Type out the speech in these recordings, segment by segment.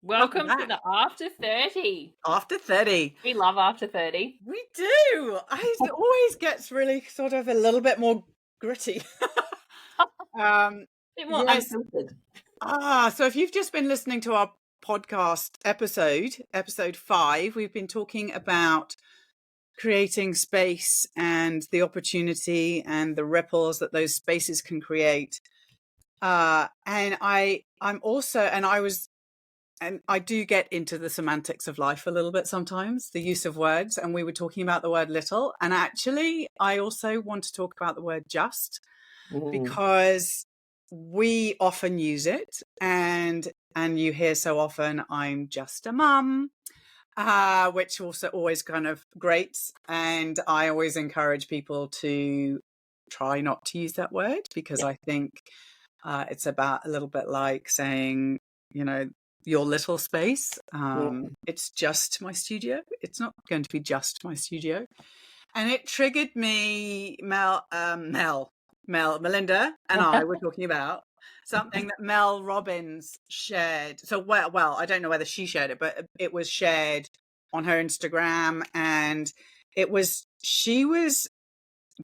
Welcome to back. the After 30. After 30. We love After 30. We do. It always gets really sort of a little bit more gritty. um, Bit more yes. unfiltered. So if you've just been listening to our podcast episode 5, we've been talking about creating space and the opportunity and the ripples that those spaces can create. And I do get into the semantics of life a little bit sometimes, the use of words. And we were talking about the word little. And actually, I also want to talk about the word just because we often use it. And you hear so often, I'm just a mum, which also always kind of grates. And I always encourage people to try not to use that word because I think it's about a little bit like saying, your little space. It's just my studio. It's not going to be just my studio. And it triggered me, Melinda and I were talking about something that Mel Robbins shared. So, well, I don't know whether she shared it, but it was shared on her Instagram. And she was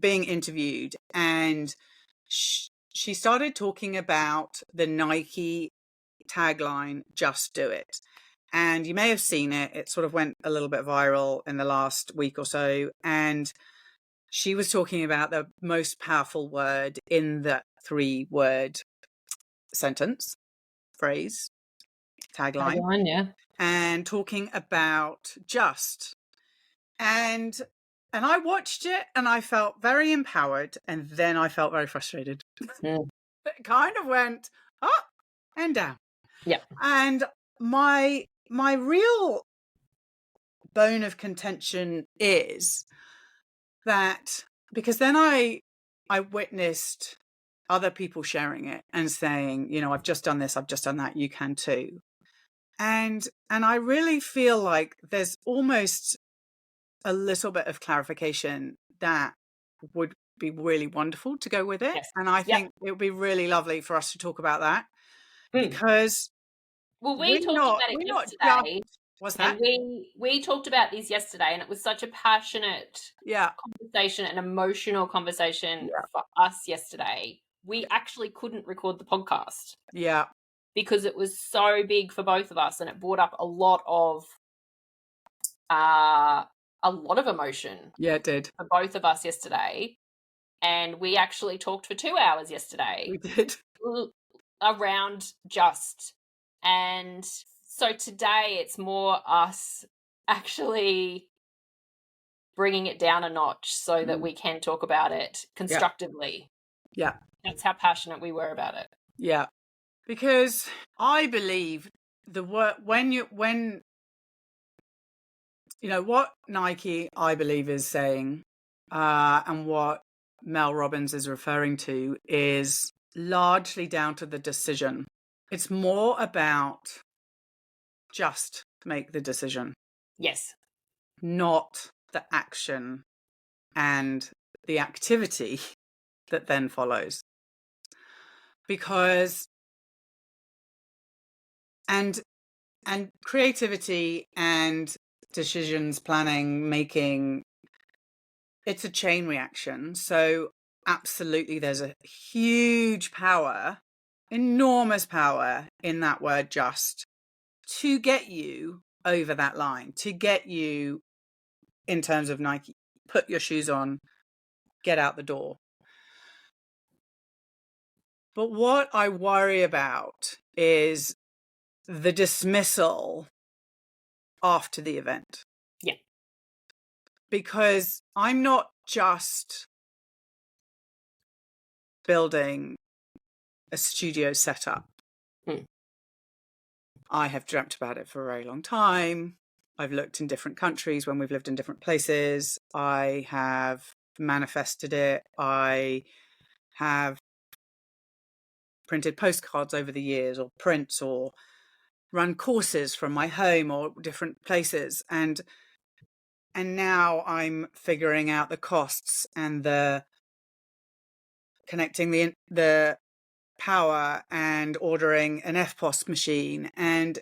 being interviewed and she started talking about the Nike tagline, just do it. And you may have seen it. It sort of went a little bit viral in the last week or so. And she was talking about the most powerful word in the 3-word phrase, tagline, Yeah. and talking about just. And I watched it and I felt very empowered. And then I felt very frustrated. It kind of went up and down. Yeah. And my real bone of contention is that because then I witnessed other people sharing it and saying, I've just done this, I've just done that, you can too. And I really feel like there's almost a little bit of clarification that would be really wonderful to go with it. Yes. And I think it would be really lovely for us to talk about that because we talked about it yesterday. What's that? And we talked about this yesterday, and it was such a passionate conversation, an emotional conversation for us yesterday. We actually couldn't record the podcast. Yeah. Because it was so big for both of us, and it brought up a lot of emotion. Yeah, it did. For both of us yesterday. And we actually talked for 2 hours yesterday. We did. Around just. And so today it's more us actually bringing it down a notch so that we can talk about it constructively. Yeah. That's how passionate we were about it. Yeah. Because I believe what Nike, I believe, is saying, and what Mel Robbins is referring to is largely down to the decision. It's more about just make the decision. Yes. Not the action and the activity that then follows. Because and creativity and decisions, planning, making, it's a chain reaction. So absolutely there's a huge power, enormous power in that word just to get you over that line, to get you in terms of Nike, put your shoes on, get out the door. But what I worry about is the dismissal after the event. Yeah. Because I'm not just building a studio setup. I have dreamt about it for a very long time. I've looked in different countries when we've lived in different places. I have manifested it. I have printed postcards over the years, or prints, or run courses from my home or different places. And now I'm figuring out the costs and the connecting the power and ordering an FPOS machine and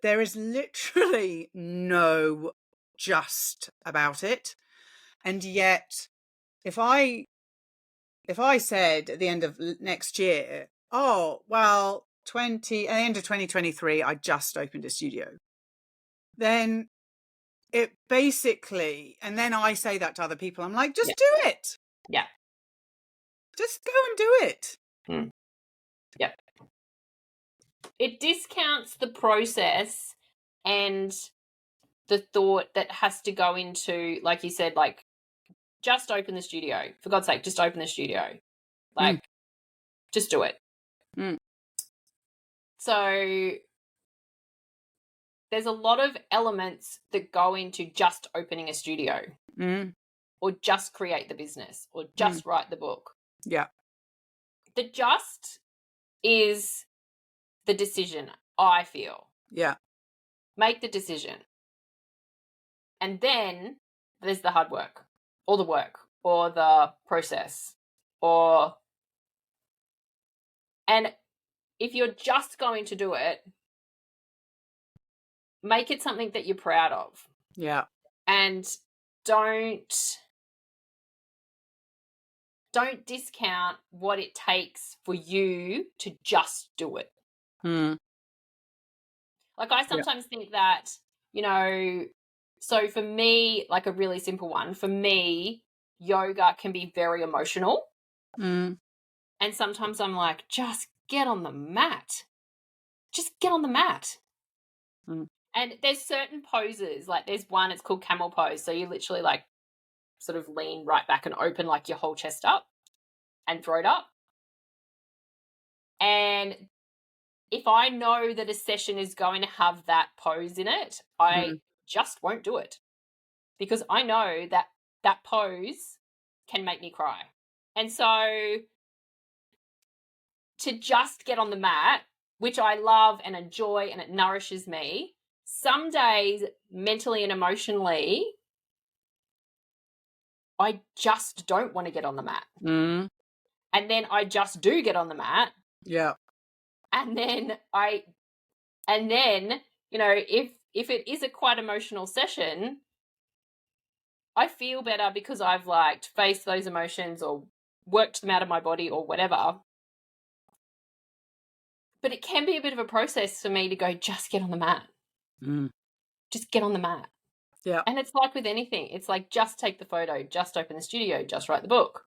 there is literally no just about it. And yet, if I said at the end of next year, oh, well, at the end of 2023, I just opened a studio, then it basically, and then I say that to other people, I'm like, just do it. Yeah. Just go and do it. Yeah. It discounts the process and the thought that has to go into, like you said, like, just open the studio. For God's sake, just open the studio. Like, just do it. So there's a lot of elements that go into just opening a studio or just create the business or just write the book. Yeah. The just is the decision, I feel. Yeah. Make the decision. And then there's the hard work or the work or the process and if you're just going to do it, make it something that you're proud of. Yeah. And don't discount what it takes for you to just do it. Like, I sometimes think that, you know, so for me, like a really simple one, for me, yoga can be very emotional. And sometimes I'm like, just get on the mat. Just get on the mat. And there's certain poses, like there's one, it's called camel pose. So you literally like sort of lean right back and open like your whole chest up and throat up. And if I know that a session is going to have that pose in it, I just won't do it because I know that that pose can make me cry. And so to just get on the mat, which I love and enjoy and it nourishes me, some days mentally and emotionally, I just don't want to get on the mat. And then I just do get on the mat. Yeah. And then you know, if it is a quite emotional session, I feel better because I've like faced those emotions or worked them out of my body or whatever. But it can be a bit of a process for me to go, just get on the mat. Just get on the mat. Yeah. And it's like with anything. It's like, just take the photo, just open the studio, just write the book.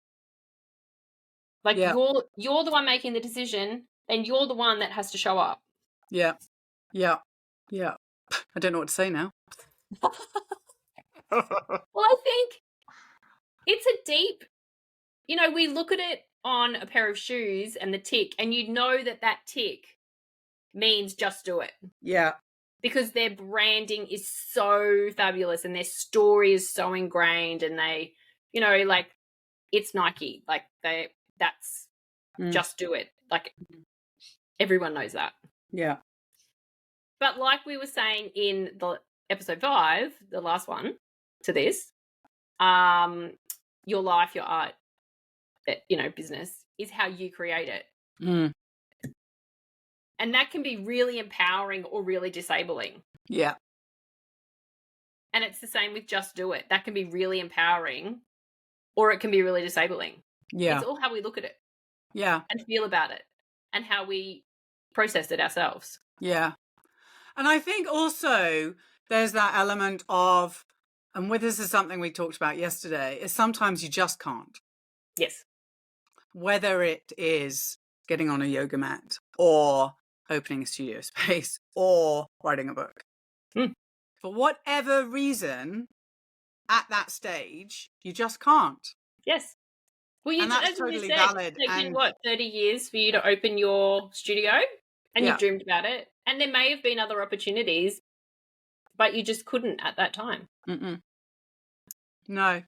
Like you're the one making the decision and you're the one that has to show up. Yeah. Yeah. Yeah. I don't know what to say now. Well, I think it's a deep, you know, we look at it on a pair of shoes and the tick, and you know that that tick means just do it. Yeah. Because their branding is so fabulous and their story is so ingrained and they, you know, like it's Nike. Like that's just do it. Like everyone knows that. Yeah. But like we were saying in the episode 5, the last one to this, your life, your art, you know, business is how you create it. And that can be really empowering or really disabling. Yeah. And it's the same with just do it. That can be really empowering or it can be really disabling. Yeah. It's all how we look at it. Yeah. And feel about it and how we process it ourselves. Yeah. And I think also there's that element of, and this is something we talked about yesterday, is sometimes you just can't. Yes. Whether it is getting on a yoga mat or opening a studio space or writing a book. For whatever reason, at that stage, you just can't. Yes. Well, and that's totally valid. It's taken, what, 30 years for you to open your studio? And you've dreamed about it. And there may have been other opportunities, but you just couldn't at that time. No.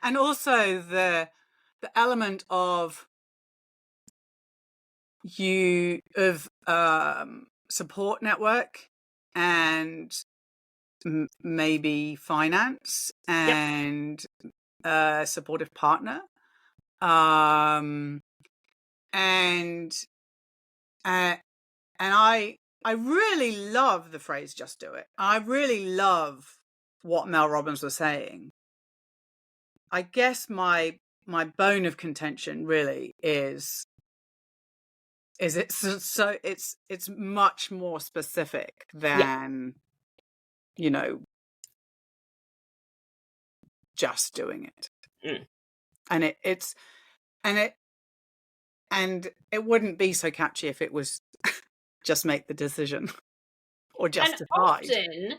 And also the element of support network and maybe finance and a supportive partner. And I I really love the phrase "just do it." I really love what Mel Robbins was saying. I guess my bone of contention really is it's much more specific than, you know, just doing it. And it wouldn't be so catchy if it was just make the decision or justified. And often,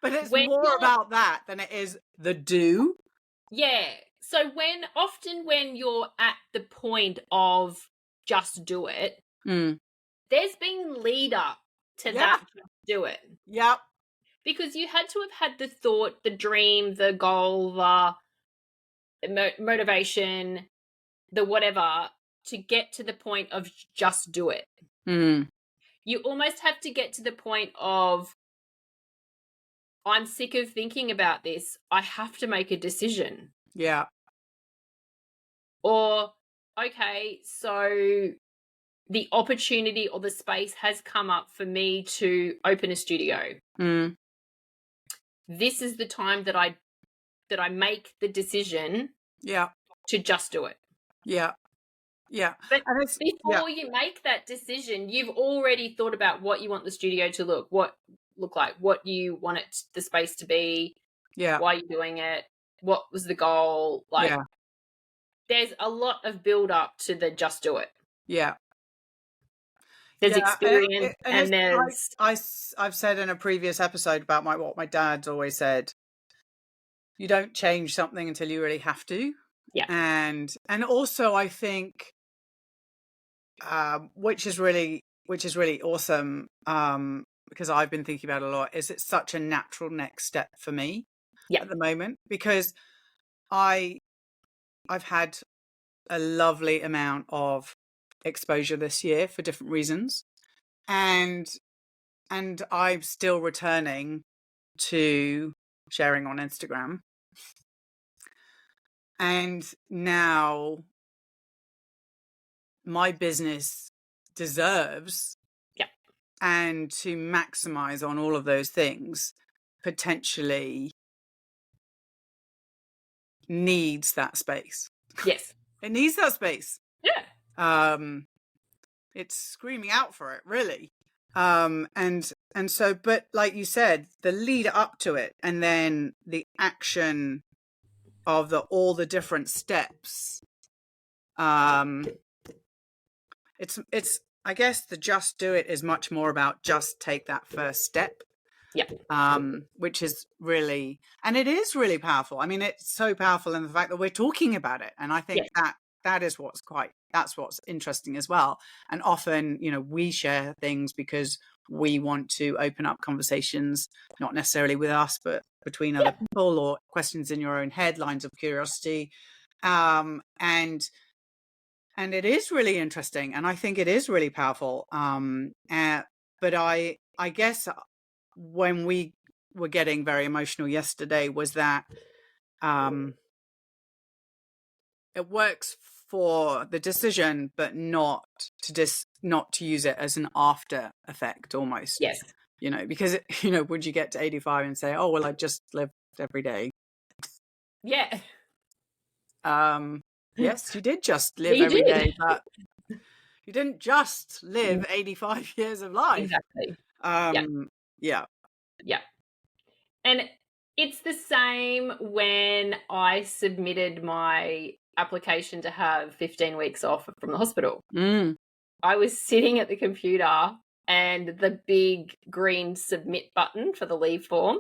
but it's more about that than it is the do. Yeah. So when you're at the point of just do it, there's been lead up to that just do it. Yep. Because you had to have had the thought, the dream, the goal, the motivation, the whatever, to get to the point of just do it. You almost have to get to the point of, I'm sick of thinking about this. I have to make a decision. Yeah. Or, okay, so the opportunity or the space has come up for me to open a studio. This is the time that I make the decision to just do it. Yeah. But before you make that decision, you've already thought about what you want the studio to look like, what you want the space to be, why you're doing it, what was the goal. There's a lot of build up to the just do it. There's experience, and there's... I've said in a previous episode about what my dad's always said, you don't change something until you really have to. And also I think, which is really awesome, because I've been thinking about it a lot, is it's such a natural next step for me at the moment, because I've had a lovely amount of exposure this year for different reasons, and I'm still returning to sharing on Instagram, and now my business deserves and to maximize on all of those things potentially needs that space. It needs that space. It's screaming out for it, really. And so, but like you said, the lead up to it, and then the action of all the different steps. It's I guess the just do it is much more about just take that first step. Which is really, and it is really powerful. I mean, it's so powerful in the fact that we're talking about it. And I think that is that's what's interesting as well. And often, we share things because we want to open up conversations, not necessarily with us, but between other people, or questions in your own head, lines of curiosity. And it is really interesting, and I think it is really powerful. But I guess when we were getting very emotional yesterday was that it works for the decision, but not to use it as an after effect almost. Because would you get to 85 and say, oh well, I just lived every day? Yes, you did just live every day, but you didn't just live 85 years of life. And it's the same when I submitted my application to have 15 weeks off from the hospital. I was sitting at the computer and the big green submit button for the leave form,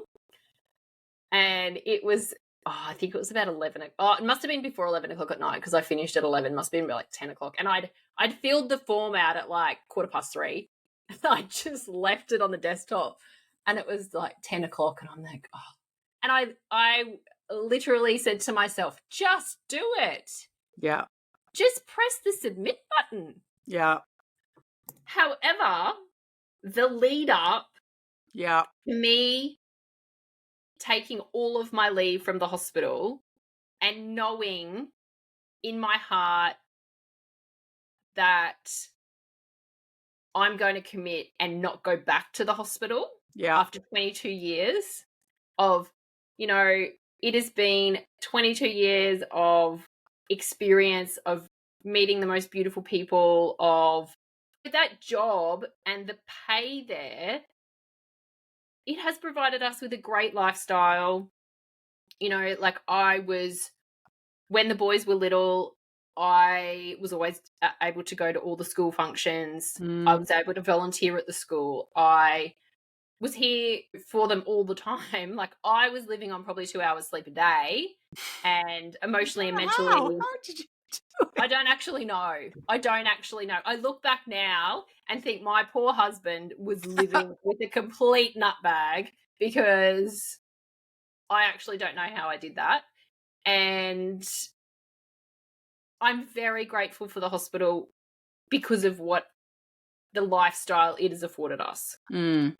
and it was, I think it was about 11. It must have been before 11 o'clock at night, because I finished at 11. Must have been about like 10 o'clock. And I'd filled the form out at like 3:15. And I just left it on the desktop, and it was like 10 o'clock, and I'm like, oh. And I literally said to myself, just do it. Just press the submit button. However, the lead up to me taking all of my leave from the hospital and knowing in my heart that I'm going to commit and not go back to the hospital after 22 years of, you know, it has been 22 years of experience of meeting the most beautiful people, of that job and the pay there. It has provided us with a great lifestyle. You know, like when the boys were little, I was always able to go to all the school functions. I was able to volunteer at the school. I was here for them all the time. Like, I was living on probably 2 hours sleep a day, and emotionally and mentally. How did you do it? I don't actually know. I look back now and think my poor husband was living with a complete nutbag, because I actually don't know how I did that. And I'm very grateful for the hospital because of what the lifestyle it has afforded us. But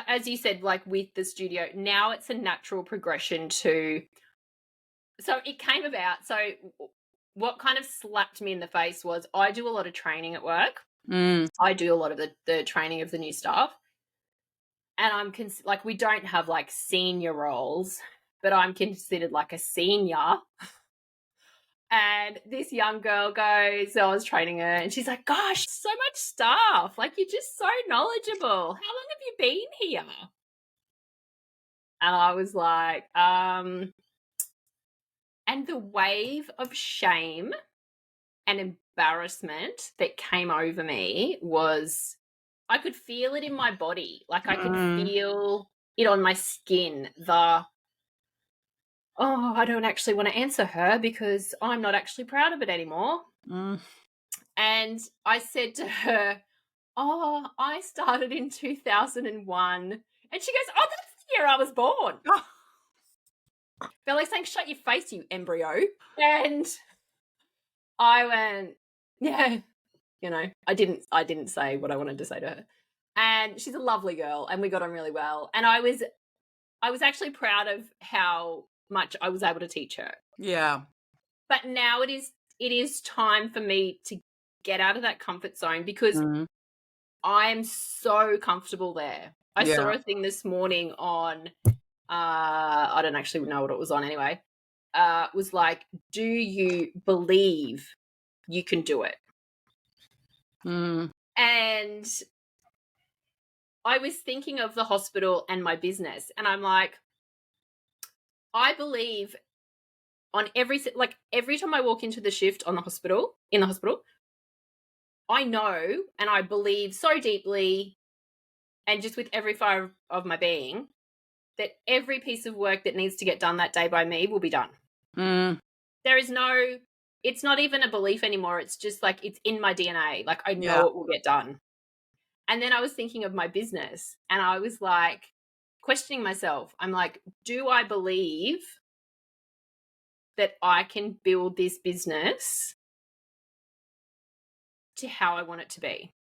as you said, like with the studio, now it's a natural progression to... So it came about. So what kind of slapped me in the face was I do a lot of training at work. I do a lot of the training of the new staff. And I'm like, we don't have like senior roles, but I'm considered like a senior. And this young girl goes, so I was training her, and she's like, gosh, so much stuff. Like, you're just so knowledgeable. How long have you been here? And I was like, and the wave of shame and embarrassment that came over me was, I could feel it in my body. Like, I could feel it on my skin. I don't actually want to answer her because I'm not actually proud of it anymore. And I said to her, I started in 2001. And she goes, oh, that's the year I was born. Felt like saying, shut your face, you embryo. And I went, yeah, you know, I didn't say what I wanted to say to her. And she's a lovely girl, and we got on really well. And I was actually proud of how much I was able to teach her. Yeah. But now it is time for me to get out of that comfort zone, because I'm so comfortable there. I saw a thing this morning on, I don't actually know what it was on anyway. It was like, do you believe you can do it? And I was thinking of the hospital and my business, and I'm like, I believe on every time I walk into the shift in the hospital, I know and I believe so deeply, and just with every fibre of my being, that every piece of work that needs to get done that day by me will be done. There is it's not even a belief anymore. It's just like, it's in my DNA. Like, I know it will get done. And then I was thinking of my business, and I was like questioning myself. I'm like, do I believe that I can build this business to how I want it to be,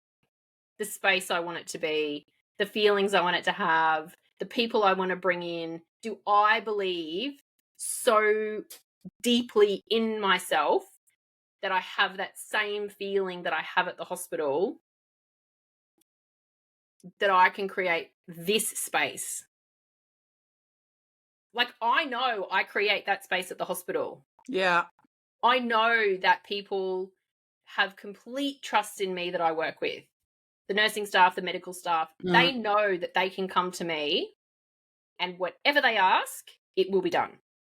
the space I want it to be, the feelings I want it to have, the people I want to bring in? Do I believe so deeply in myself that I have that same feeling that I have at the hospital, that I can create this space? Like, I know I create that space at the hospital. Yeah. I know that people have complete trust in me that I work with. The nursing staff, the medical staff, they know that they can come to me, and whatever they ask, it will be done.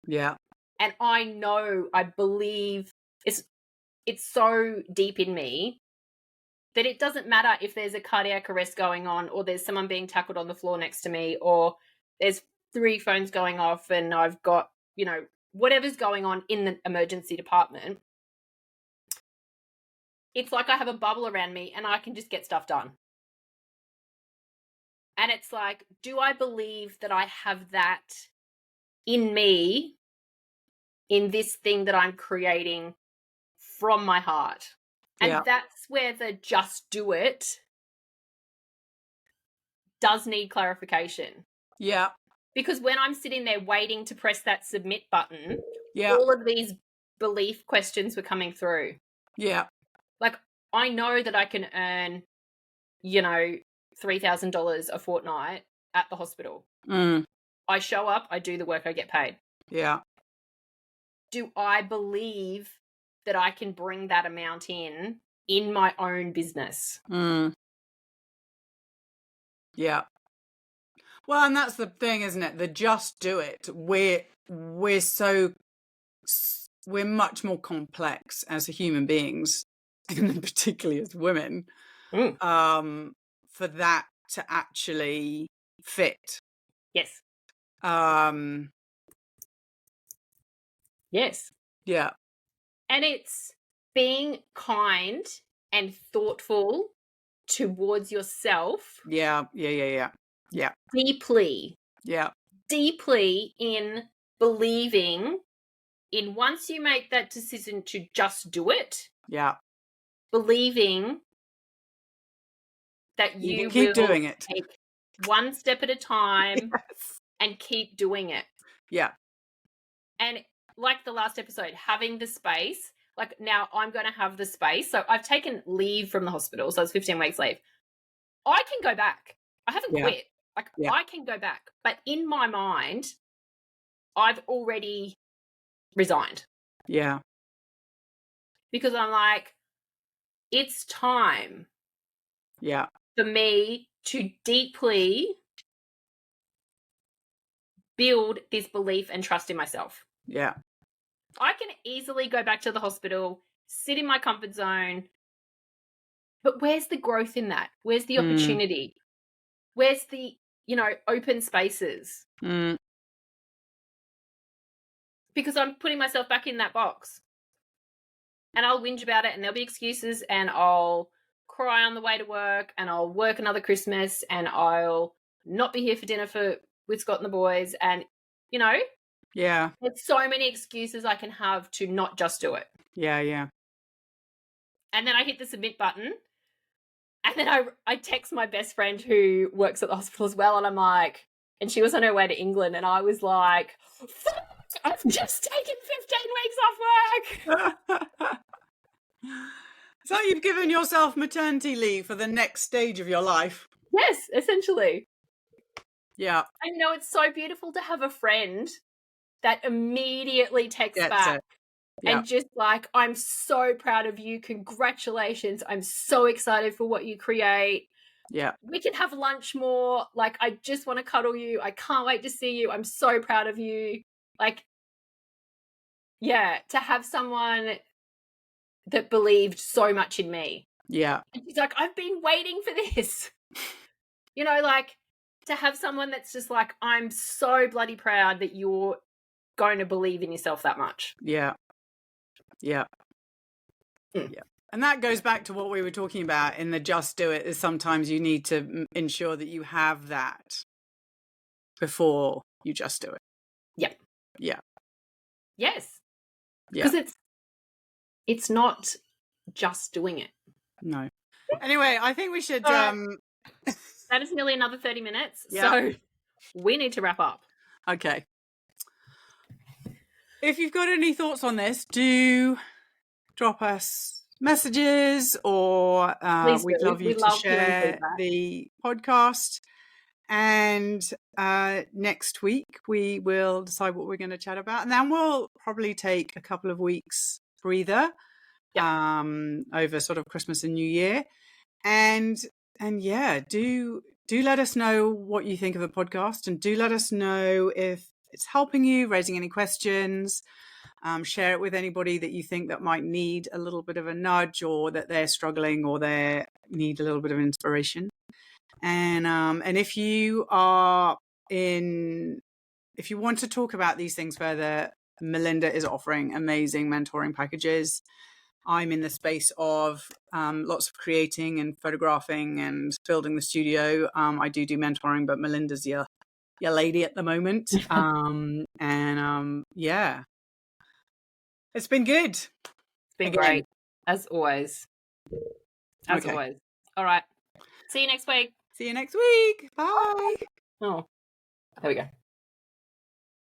Yeah. And I know, I believe, it's so deep in me that it doesn't matter if there's a cardiac arrest going on, or there's someone being tackled on the floor next to me, or there's 3 phones going off and I've got, you know, whatever's going on in the emergency department. It's like I have a bubble around me and I can just get stuff done. And it's like, do I believe that I have that in me, in this thing that I'm creating from my heart? And that's where the just do it does need clarification. Yeah. Because when I'm sitting there waiting to press that submit button, all of these belief questions were coming through. Yeah. Like, I know that I can earn, you know, $3,000 a fortnight at the hospital. I show up, I do the work, I get paid. Yeah. Do I believe that I can bring that amount in my own business? Yeah. Well, and that's the thing, isn't it? The just do it. We're much more complex as human beings, and particularly as women, for that to actually fit. Yes. Yes. Yeah. And it's being kind and thoughtful towards yourself. Yeah. Deeply. Yeah. Deeply in believing in, once you make that decision to just do it. Yeah. Believing that you can keep will doing it. take one step at a time and keep doing it. Yeah. And like the last episode, having the space, like now I'm going to have the space. So I've taken leave from the hospital. So it's 15 weeks leave. I can go back. I haven't quit. Like I can go back. But in my mind, I've already resigned. Yeah. Because I'm like, it's time. Yeah. For me to deeply build this belief and trust in myself. Yeah. I can easily go back to the hospital, sit in my comfort zone, but where's the growth in that? Where's the opportunity? Where's the, open spaces? Because I'm putting myself back in that box. And I'll whinge about it and there'll be excuses and I'll cry on the way to work and I'll work another Christmas and I'll not be here for dinner with Scott and the boys and, Yeah. there's so many excuses I can have to not just do it. Yeah. And then I hit the submit button and then I text my best friend who works at the hospital as well and I'm like, and she was on her way to England and I was like, fuck, I've just taken 15 weeks off work. So you've given yourself maternity leave for the next stage of your life. Yes, essentially. Yeah. I know it's so beautiful to have a friend that immediately texts back and just like, I'm so proud of you. Congratulations. I'm so excited for what you create. Yeah. We can have lunch more. Like, I just want to cuddle you. I can't wait to see you. I'm so proud of you. Like, yeah, to have someone that believed so much in me. Yeah. And she's like, I've been waiting for this. Like to have someone that's just like, I'm so bloody proud that you're going to believe in yourself that much. Yeah. Yeah. Yeah. And that goes back to what we were talking about in the just do it, is sometimes you need to ensure that you have that before you just do it. Yeah. Yeah. Yes. Because it's not just doing it. No. Anyway, I think we should that is nearly another 30 minutes. Yeah. So we need to wrap up. Okay. If you've got any thoughts on this, do drop us messages or we'd love you to share the podcast. And next week we will decide what we're going to chat about. And then we'll probably take a couple of weeks breather over sort of Christmas and New Year. And yeah, do let us know what you think of the podcast, and do let us know if it's helping you, raising any questions. Share it with anybody that you think that might need a little bit of a nudge, or that they're struggling, or they need a little bit of inspiration. And if you want to talk about these things further, Melinda is offering amazing mentoring packages. I'm in the space of lots of creating and photographing and building the studio. I do mentoring, but Melinda's your lady at the moment. Yeah, it's been good. It's been great, as always. Always. All right. See you next week. See you next week. Bye. Oh, there we go.